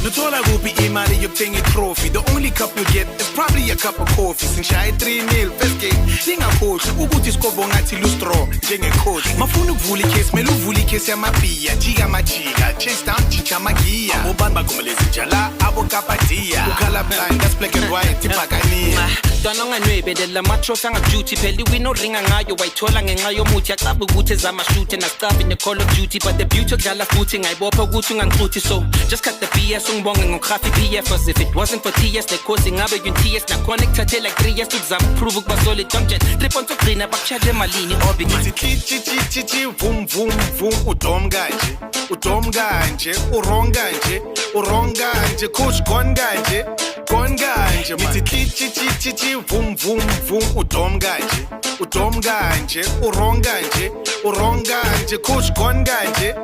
Luthola kuphi imali yokuthenga trophy. The only cup you get is probably a cup of coffee. Sinshaya 3-0 first game lingakhohlwa ukuthi iskobo ngathi lustraw njengecoach. Mafuna ukuvula icase mele uvula icase yamabhiya jika majika chase down chicha amagiya abobani bagomeleza njala abokapadia ukhala blind that's black and white ibhakaniya Dwana nganwebelela matrophy angaduty phela iwino ringa ngayo wayithola ngenxa yomuthi yacaba ukuthi ezama-shoot nasicaba ne-call of duty but the beauty okudlala futhi ngayibopha ukuthi ungangixuthi so just cut the BS ungibonge ngokuhafi PF as if it wasn't for TS the course ingabe yun-TS nakhona kuthathe like 3 years ukuzama ukuprove ukuba solid domjet 3 points okugcina bakushade emalini obi Chichi vum vum vum udom kanje urong kanje coach gone kanje mithi chichi vum vum vum udom kanje urong kanje coach gone kanje